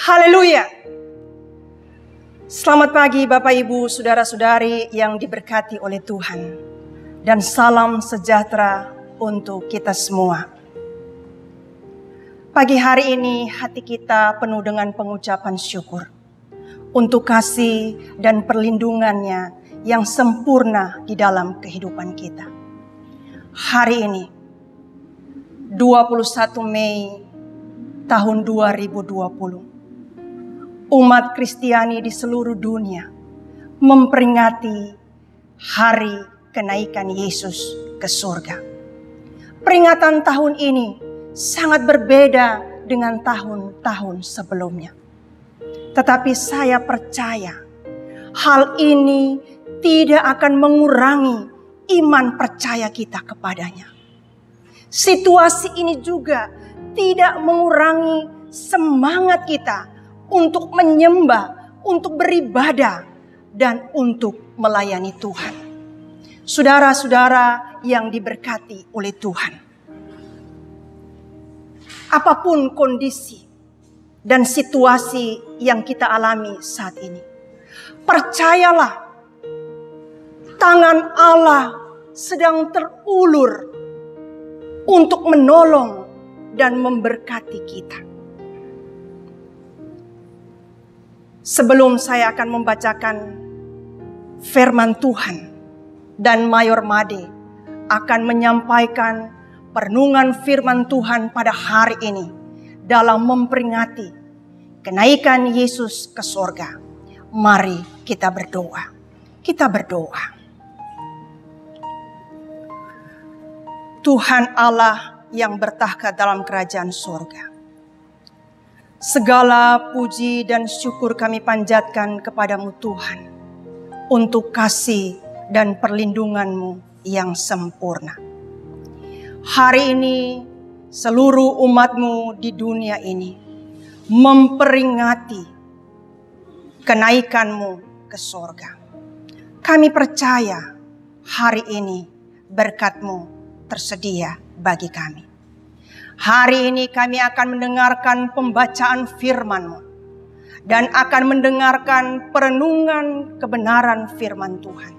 Haleluya. Selamat pagi Bapak Ibu, saudara-saudari yang diberkati oleh Tuhan. Dan salam sejahtera untuk kita semua. Pagi hari ini hati kita penuh dengan pengucapan syukur untuk kasih dan perlindungannya yang sempurna di dalam kehidupan kita. Hari ini 21 Mei tahun 2020. Umat Kristiani di seluruh dunia memperingati hari kenaikan Yesus ke surga. Peringatan tahun ini sangat berbeda dengan tahun-tahun sebelumnya. Tetapi saya percaya hal ini tidak akan mengurangi iman percaya kita kepadanya. Situasi ini juga tidak mengurangi semangat kita untuk menyembah, untuk beribadah, dan untuk melayani Tuhan. Saudara-saudara yang diberkati oleh Tuhan. Apapun kondisi dan situasi yang kita alami saat ini, percayalah tangan Allah sedang terulur untuk menolong dan memberkati kita. Sebelum saya akan membacakan firman Tuhan dan Mayor Made akan menyampaikan perenungan firman Tuhan pada hari ini dalam memperingati kenaikan Yesus ke surga. Mari kita berdoa. Kita berdoa. Tuhan Allah yang bertahta dalam kerajaan surga. Segala puji dan syukur kami panjatkan kepadamu Tuhan untuk kasih dan perlindungan-Mu yang sempurna. Hari ini seluruh umat-Mu di dunia ini memperingati kenaikan-Mu ke surga. Kami percaya hari ini berkat-Mu tersedia bagi kami. Hari ini kami akan mendengarkan pembacaan firman-Mu dan akan mendengarkan perenungan kebenaran firman Tuhan.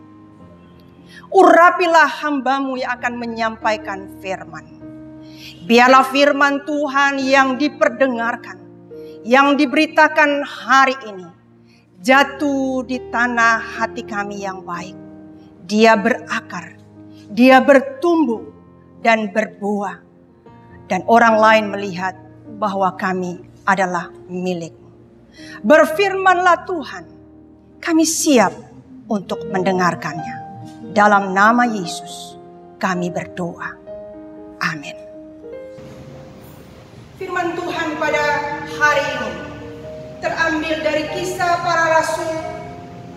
Urapilah hamba-Mu yang akan menyampaikan firman. Biarlah firman Tuhan yang diperdengarkan, yang diberitakan hari ini, jatuh di tanah hati kami yang baik. Dia berakar, dia bertumbuh dan berbuah. Dan orang lain melihat bahwa kami adalah milik-Mu. Berfirmanlah Tuhan, kami siap untuk mendengarkannya. Dalam nama Yesus kami berdoa. Amin. Firman Tuhan pada hari ini terambil dari Kisah Para Rasul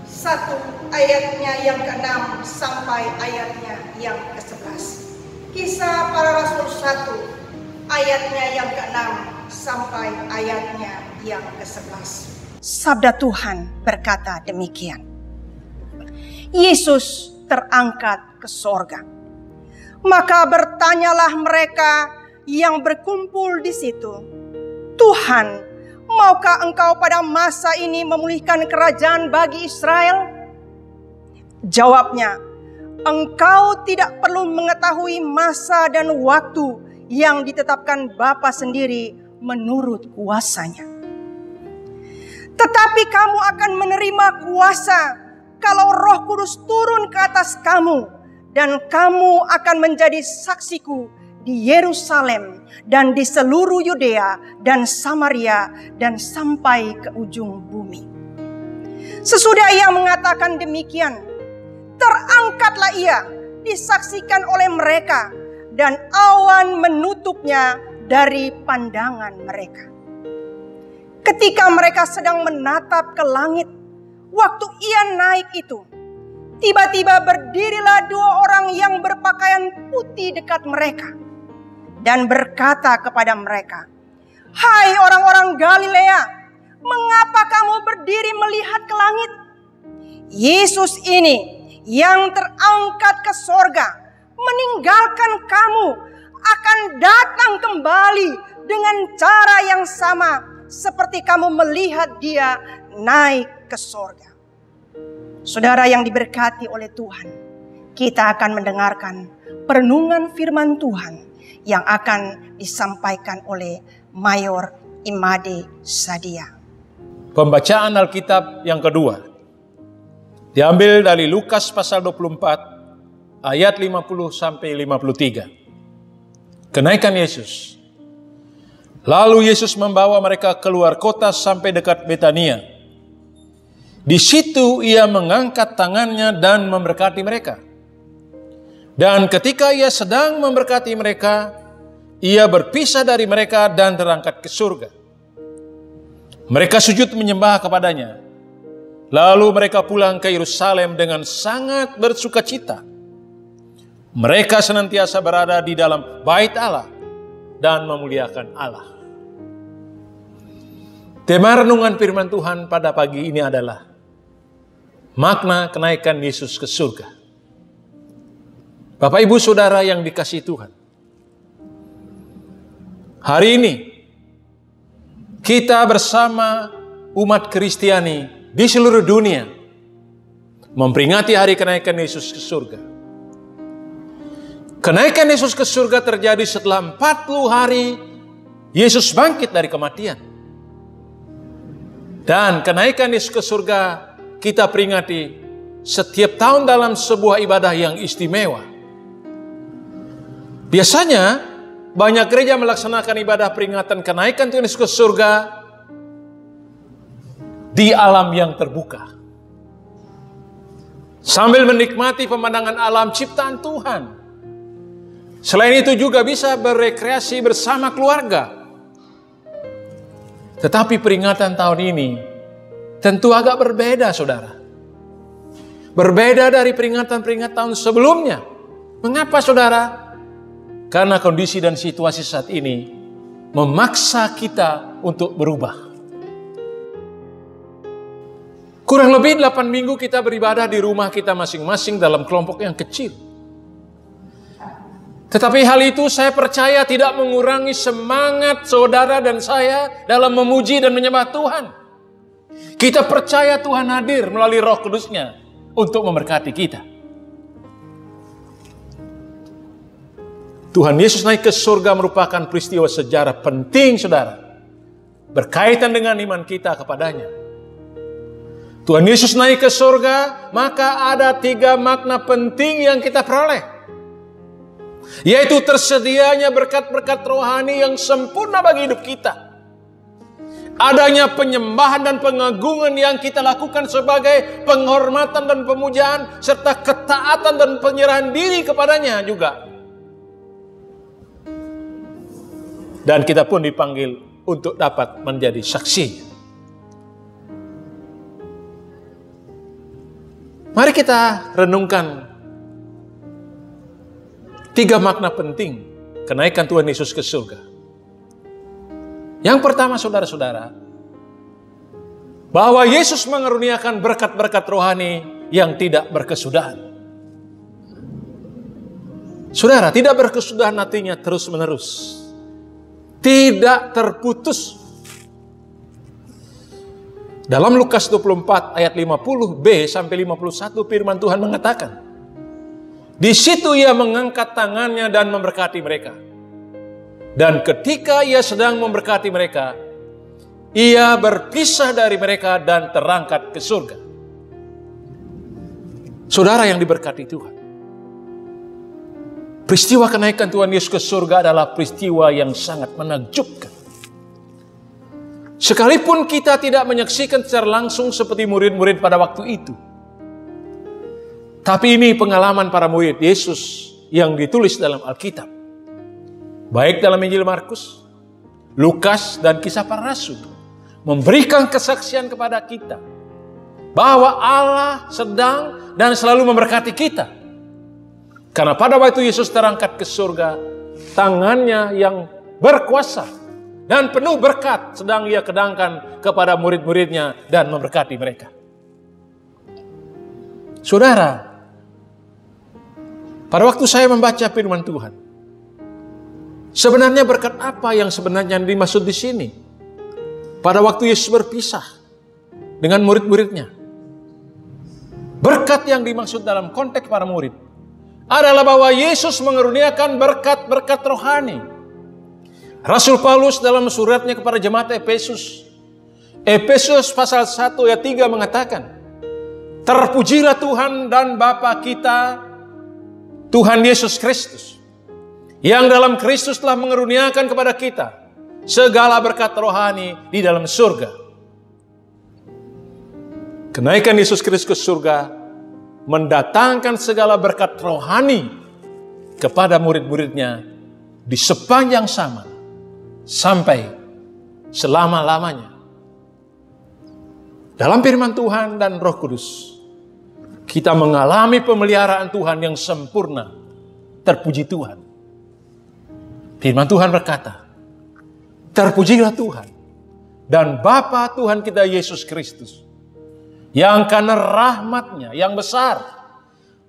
1 ayatnya yang ke-6 sampai ayatnya yang ke-11. Kisah Para Rasul 1 ayatnya yang ke-6 sampai ayatnya yang ke-11. Sabda Tuhan berkata demikian. Yesus terangkat ke sorga. Maka bertanyalah mereka yang berkumpul di situ, Tuhan, maukah Engkau pada masa ini memulihkan kerajaan bagi Israel? Jawabnya, Engkau tidak perlu mengetahui masa dan waktu yang ditetapkan Bapa sendiri menurut kuasanya. Tetapi kamu akan menerima kuasa kalau Roh Kudus turun ke atas kamu, dan kamu akan menjadi saksiku di Yerusalem dan di seluruh Yudea dan Samaria dan sampai ke ujung bumi. Sesudah ia mengatakan demikian, terangkatlah ia disaksikan oleh mereka, dan awan menutupnya dari pandangan mereka. Ketika mereka sedang menatap ke langit, waktu ia naik itu, tiba-tiba berdirilah 2 orang yang berpakaian putih dekat mereka, dan berkata kepada mereka, "Hai orang-orang Galilea, mengapa kamu berdiri melihat ke langit? Yesus ini yang terangkat ke sorga meninggalkan kamu akan datang kembali dengan cara yang sama seperti kamu melihat dia naik ke sorga. Saudara yang diberkati oleh Tuhan, kita akan mendengarkan perenungan firman Tuhan yang akan disampaikan oleh Mayor Imade Sadia. Pembacaan Alkitab yang kedua diambil dari Lukas pasal 24 ayat 50 sampai 53. Kenaikan Yesus. Lalu Yesus membawa mereka keluar kota sampai dekat Betania. Di situ ia mengangkat tangannya dan memberkati mereka. Dan ketika ia sedang memberkati mereka, ia berpisah dari mereka dan terangkat ke surga. Mereka sujud menyembah kepadanya. Lalu mereka pulang ke Yerusalem dengan sangat bersukacita. Mereka senantiasa berada di dalam bait Allah dan memuliakan Allah. Tema renungan firman Tuhan pada pagi ini adalah makna kenaikan Yesus ke surga. Bapak Ibu Saudara yang dikasihi Tuhan, hari ini kita bersama umat Kristiani di seluruh dunia memperingati hari kenaikan Yesus ke surga. Kenaikan Yesus ke surga terjadi setelah 40 hari Yesus bangkit dari kematian. Dan kenaikan Yesus ke surga kita peringati setiap tahun dalam sebuah ibadah yang istimewa. Biasanya banyak gereja melaksanakan ibadah peringatan kenaikan Tuhan Yesus ke surga di alam yang terbuka, sambil menikmati pemandangan alam ciptaan Tuhan. Selain itu juga bisa berekreasi bersama keluarga. Tetapi peringatan tahun ini tentu agak berbeda, saudara. Berbeda dari peringatan-peringatan tahun sebelumnya. Mengapa, saudara? Karena kondisi dan situasi saat ini memaksa kita untuk berubah. Kurang lebih 8 minggu kita beribadah di rumah kita masing-masing dalam kelompok yang kecil. Tetapi hal itu saya percaya tidak mengurangi semangat saudara dan saya dalam memuji dan menyembah Tuhan. Kita percaya Tuhan hadir melalui Roh Kudus-Nya untuk memberkati kita. Tuhan Yesus naik ke surga merupakan peristiwa sejarah penting, saudara, berkaitan dengan iman kita kepadanya. Tuhan Yesus naik ke surga, maka ada 3 makna penting yang kita peroleh, yaitu tersedianya berkat-berkat rohani yang sempurna bagi hidup kita, adanya penyembahan dan pengagungan yang kita lakukan sebagai penghormatan dan pemujaan, serta ketaatan dan penyerahan diri kepadanya juga. Dan kita pun dipanggil untuk dapat menjadi saksi. Mari kita renungkan 3 makna penting kenaikan Tuhan Yesus ke surga. Yang pertama, saudara-saudara, bahwa Yesus mengaruniakan berkat-berkat rohani yang tidak berkesudahan. Saudara, tidak berkesudahan artinya terus-menerus, tidak terputus. Dalam Lukas 24 ayat 50b sampai 51 firman Tuhan mengatakan, di situ ia mengangkat tangannya dan memberkati mereka. Dan ketika ia sedang memberkati mereka, ia berpisah dari mereka dan terangkat ke surga. Saudara yang diberkati Tuhan, peristiwa kenaikan Tuhan Yesus ke surga adalah peristiwa yang sangat menakjubkan. Sekalipun kita tidak menyaksikan secara langsung seperti murid-murid pada waktu itu, tapi ini pengalaman para murid Yesus yang ditulis dalam Alkitab, baik dalam Injil Markus, Lukas, dan Kisah Para Rasul, memberikan kesaksian kepada kita bahwa Allah sedang dan selalu memberkati kita. Karena pada waktu Yesus terangkat ke surga, tangannya yang berkuasa dan penuh berkat sedang ia kedangkan kepada murid-muridnya dan memberkati mereka. Saudara, pada waktu saya membaca firman Tuhan, sebenarnya berkat apa yang sebenarnya dimaksud di sini? pada waktu Yesus berpisah dengan murid-muridnya. Berkat yang dimaksud dalam konteks para murid adalah bahwa Yesus mengaruniakan berkat-berkat rohani. Rasul Paulus dalam suratnya kepada jemaat Efesus pasal 1 ayat 3 mengatakan, terpujilah Tuhan dan Bapa kita, Tuhan Yesus Kristus, yang dalam Kristus telah mengaruniakan kepada kita segala berkat rohani di dalam surga. Kenaikan Yesus Kristus ke surga mendatangkan segala berkat rohani kepada murid-muridnya di sepanjang zaman sampai selama-lamanya. Dalam firman Tuhan dan Roh Kudus, kita mengalami pemeliharaan Tuhan yang sempurna. Terpuji Tuhan. Firman Tuhan berkata, terpujilah Tuhan dan Bapa Tuhan kita Yesus Kristus, yang karena rahmat-Nya yang besar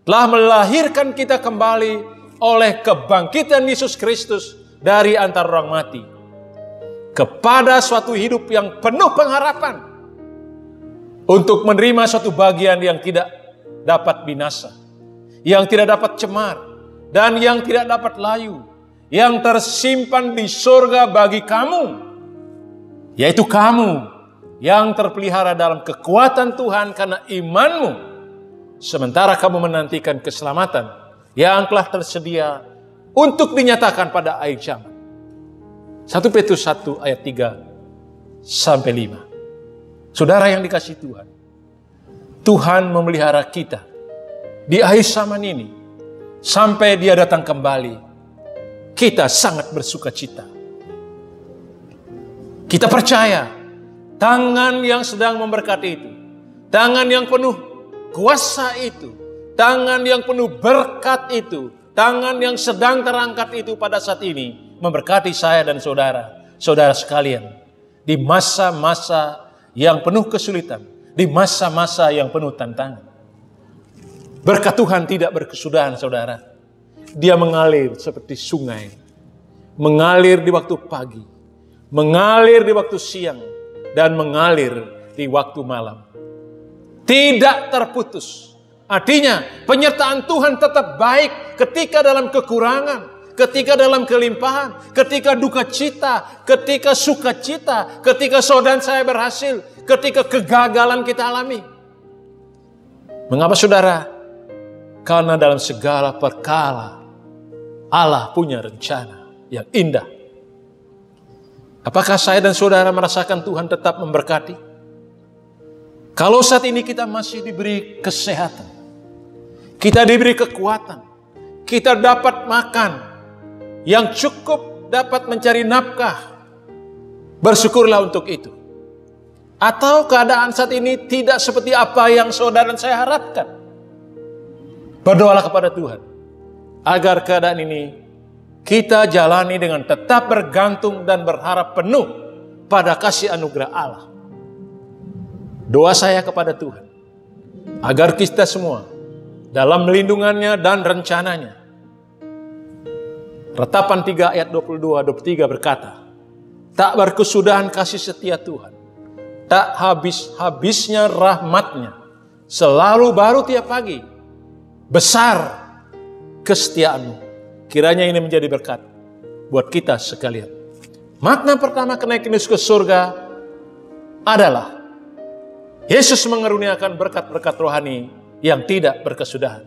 telah melahirkan kita kembali oleh kebangkitan Yesus Kristus dari antara orang mati kepada suatu hidup yang penuh pengharapan untuk menerima suatu bagian yang tidak dapat binasa, yang tidak dapat cemar, dan yang tidak dapat layu, yang tersimpan di surga bagi kamu, yaitu kamu yang terpelihara dalam kekuatan Tuhan karena imanmu, sementara kamu menantikan keselamatan yang telah tersedia untuk dinyatakan pada akhir zaman. 1 Petrus 1 ayat 3 sampai 5. Saudara yang dikasihi Tuhan, Tuhan memelihara kita di akhir zaman ini sampai Dia datang kembali. Kita sangat bersuka cita. Kita percaya tangan yang sedang memberkati itu, tangan yang penuh kuasa itu, tangan yang penuh berkat itu, tangan yang sedang terangkat itu pada saat ini memberkati saya dan saudara sekalian di masa-masa yang penuh kesulitan, di masa-masa yang penuh tantangan. Berkat Tuhan tidak berkesudahan, saudara. Dia mengalir seperti sungai, mengalir di waktu pagi, mengalir di waktu siang, dan mengalir di waktu malam. Tidak terputus. Artinya penyertaan Tuhan tetap baik ketika dalam kekurangan, ketika dalam kelimpahan, ketika duka cita, ketika sukacita, ketika saudara saya berhasil, ketika kegagalan kita alami. Mengapa saudara? Karena dalam segala perkara Allah punya rencana yang indah. Apakah saya dan saudara merasakan Tuhan tetap memberkati? Kalau saat ini kita masih diberi kesehatan, kita diberi kekuatan, kita dapat makan yang cukup, dapat mencari nafkah, bersyukurlah untuk itu. Atau keadaan saat ini tidak seperti apa yang saudara dan saya harapkan, berdoalah kepada Tuhan agar keadaan ini kita jalani dengan tetap bergantung dan berharap penuh pada kasih anugerah Allah. Doa saya kepada Tuhan agar kita semua dalam lindungannya dan rencananya. Ratapan 3 ayat 22-23 berkata, tak berkesudahan kasih setia Tuhan, tak habis-habisnya rahmat-Nya, selalu baru tiap pagi, besar kesetiaan-Mu. Kiranya ini menjadi berkat buat kita sekalian. Makna pertama kenaikan Yesus ke surga adalah Yesus mengaruniakan berkat-berkat rohani yang tidak berkesudahan.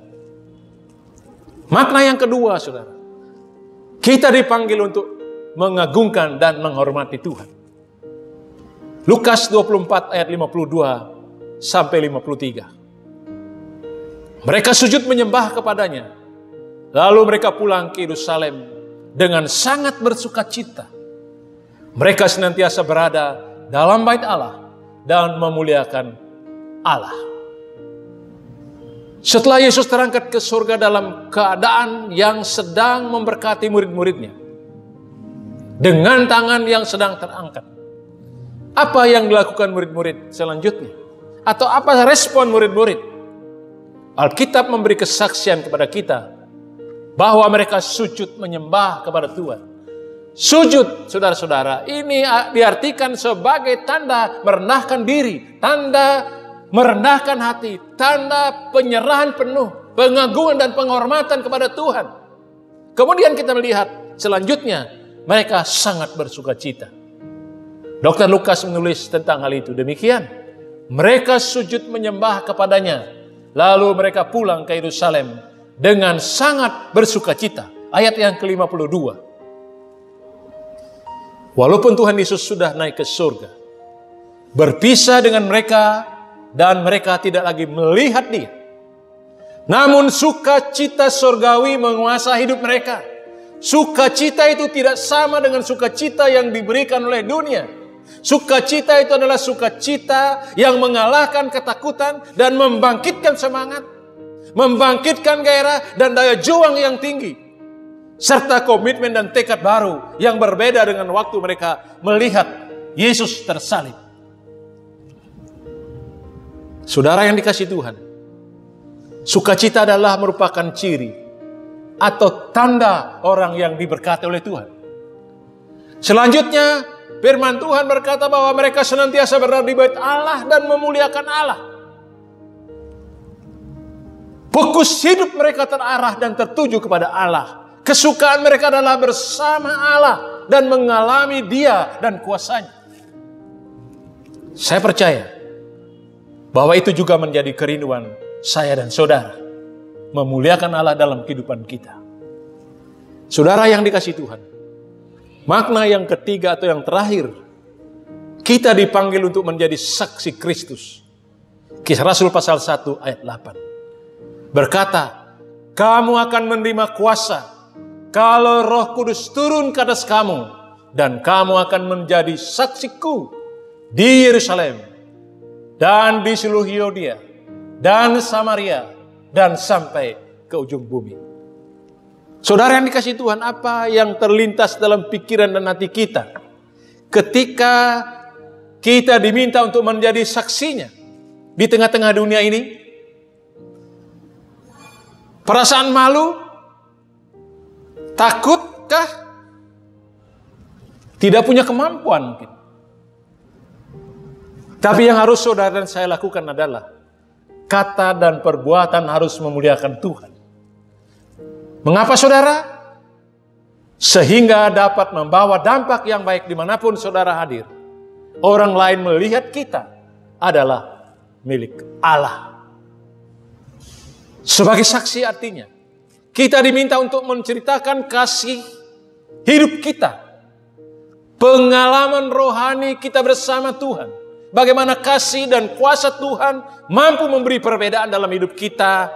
Makna yang kedua, saudara, kita dipanggil untuk mengagungkan dan menghormati Tuhan. Lukas 24 ayat 52 sampai 53. Mereka sujud menyembah kepadanya. Lalu mereka pulang ke Yerusalem dengan sangat bersuka cita. Mereka senantiasa berada dalam bait Allah dan memuliakan Allah. Setelah Yesus terangkat ke surga dalam keadaan yang sedang memberkati murid-muridnya, dengan tangan yang sedang terangkat, apa yang dilakukan murid-murid selanjutnya? Atau apa respon murid-murid? Alkitab memberi kesaksian kepada kita bahwa mereka sujud menyembah kepada Tuhan. Sujud, saudara-saudara, ini diartikan sebagai tanda merendahkan diri, tanda merendahkan hati, tanda penyerahan penuh, pengagungan dan penghormatan kepada Tuhan. Kemudian kita melihat selanjutnya, mereka sangat bersukacita. Dr. Lukas menulis tentang hal itu demikian. Mereka sujud menyembah kepadanya, lalu mereka pulang ke Yerusalem dengan sangat bersukacita. Ayat yang ke-52. Walaupun Tuhan Yesus sudah naik ke surga, berpisah dengan mereka, dan mereka tidak lagi melihat Dia, namun sukacita surgawi menguasai hidup mereka. Sukacita itu tidak sama dengan sukacita yang diberikan oleh dunia. Sukacita itu adalah sukacita yang mengalahkan ketakutan dan membangkitkan semangat, membangkitkan gairah dan daya juang yang tinggi, serta komitmen dan tekad baru yang berbeda dengan waktu mereka melihat Yesus tersalib. Saudara yang dikasihi Tuhan, sukacita adalah merupakan ciri atau tanda orang yang diberkati oleh Tuhan. Selanjutnya, firman Tuhan berkata bahwa mereka senantiasa berada di bait Allah dan memuliakan Allah. Fokus hidup mereka terarah dan tertuju kepada Allah. Kesukaan mereka adalah bersama Allah dan mengalami Dia dan kuasa-Nya. Saya percaya bahwa itu juga menjadi kerinduan saya dan saudara, memuliakan Allah dalam kehidupan kita. Saudara yang dikasihi Tuhan, makna yang ketiga atau yang terakhir, kita dipanggil untuk menjadi saksi Kristus. Kisah Rasul pasal 1 ayat 8 berkata, kamu akan menerima kuasa kalau Roh Kudus turun ke atas kamu, dan kamu akan menjadi saksiku di Yerusalem dan di seluruh Yudea dan Samaria dan sampai ke ujung bumi. Saudara yang dikasihi Tuhan, apa yang terlintas dalam pikiran dan hati kita ketika kita diminta untuk menjadi saksinya di tengah-tengah dunia ini? Perasaan malu? Takutkah? Tidak punya kemampuan mungkin. Tapi yang harus saudara dan saya lakukan adalah kata dan perbuatan harus memuliakan Tuhan. Mengapa saudara? Sehingga dapat membawa dampak yang baik dimanapun saudara hadir. Orang lain melihat kita adalah milik Allah. Sebagai saksi artinya, kita diminta untuk menceritakan kasih hidup kita, pengalaman rohani kita bersama Tuhan. Bagaimana kasih dan kuasa Tuhan mampu memberi perbedaan dalam hidup kita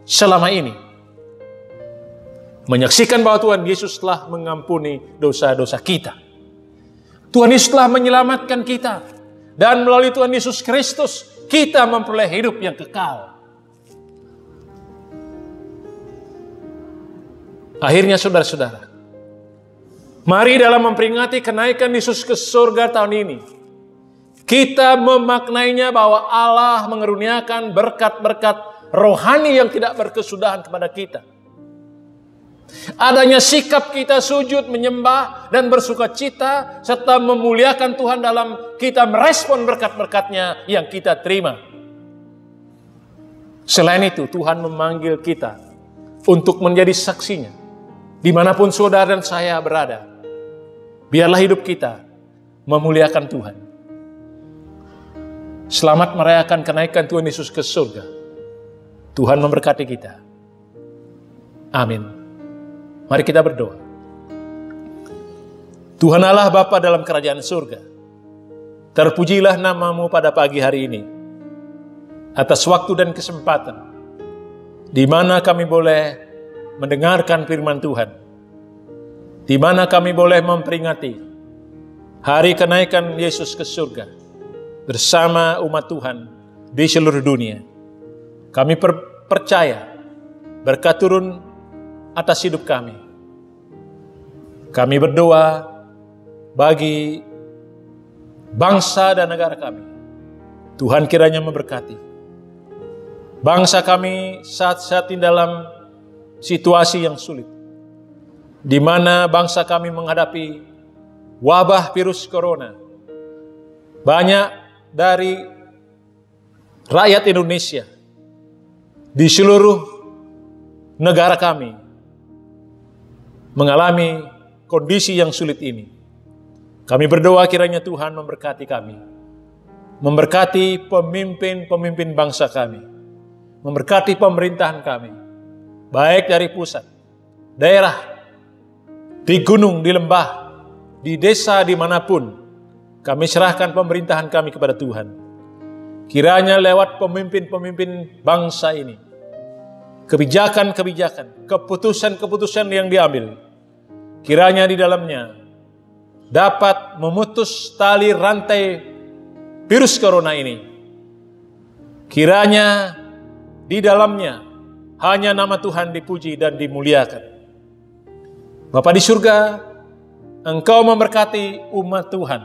selama ini. Menyaksikan bahwa Tuhan Yesus telah mengampuni dosa-dosa kita. Tuhan Yesus telah menyelamatkan kita. Dan melalui Tuhan Yesus Kristus, kita memperoleh hidup yang kekal. Akhirnya saudara-saudara, mari dalam memperingati kenaikan Yesus ke surga tahun ini, kita memaknainya bahwa Allah mengeruniakan berkat-berkat rohani yang tidak berkesudahan kepada kita. Adanya sikap kita sujud, menyembah, dan bersukacita, serta memuliakan Tuhan dalam kita merespon berkat-berkat-Nya yang kita terima. Selain itu, Tuhan memanggil kita untuk menjadi saksinya. Dimanapun saudara dan saya berada, biarlah hidup kita memuliakan Tuhan. Selamat merayakan kenaikan Tuhan Yesus ke surga. Tuhan memberkati kita. Amin. Mari kita berdoa. Tuhan Allah Bapa dalam kerajaan surga, terpujilah nama-Mu pada pagi hari ini, atas waktu dan kesempatan, di mana kami boleh mendengarkan firman Tuhan, di mana kami boleh memperingati hari kenaikan Yesus ke surga bersama umat Tuhan di seluruh dunia. Kami percaya berkat turun atas hidup kami. Kami berdoa bagi bangsa dan negara kami. Tuhan kiranya memberkati bangsa kami saat-saat ini dalam situasi yang sulit. di mana bangsa kami menghadapi wabah virus corona. Banyak dari rakyat Indonesia di seluruh negara kami mengalami kondisi yang sulit ini. Kami berdoa kiranya Tuhan memberkati kami, memberkati pemimpin-pemimpin bangsa kami, memberkati pemerintahan kami, baik dari pusat, daerah, di gunung, di lembah, di desa, dimanapun. Kami serahkan pemerintahan kami kepada Tuhan. Kiranya lewat pemimpin-pemimpin bangsa ini, kebijakan-kebijakan, keputusan-keputusan yang diambil, kiranya di dalamnya dapat memutus tali rantai virus corona ini. Kiranya di dalamnya hanya nama Tuhan dipuji dan dimuliakan. Bapa di surga, Engkau memberkati umat Tuhan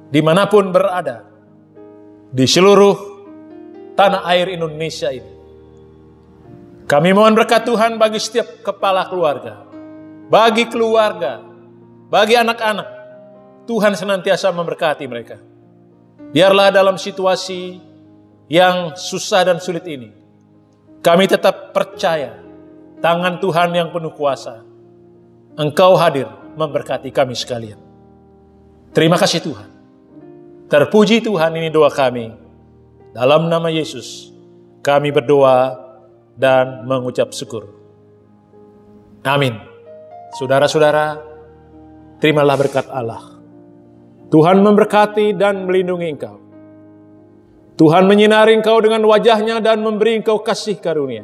dimanapun berada di seluruh tanah air Indonesia ini. Kami mohon berkat Tuhan bagi setiap kepala keluarga, bagi keluarga, bagi anak-anak. Tuhan senantiasa memberkati mereka. Biarlah dalam situasi yang susah dan sulit ini, kami tetap percaya tangan Tuhan yang penuh kuasa. Engkau hadir memberkati kami sekalian. Terima kasih Tuhan. Terpuji Tuhan, ini doa kami. Dalam nama Yesus kami berdoa dan mengucap syukur. Amin. Saudara-saudara, terimalah berkat Allah. Tuhan memberkati dan melindungi engkau. Tuhan menyinari engkau dengan wajahnya dan memberi engkau kasih karunia.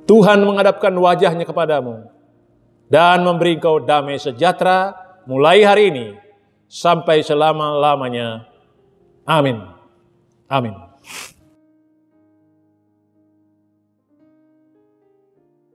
Tuhan menghadapkan wajahnya kepadamu dan memberi engkau damai sejahtera mulai hari ini sampai selama-lamanya. Amin. Amin.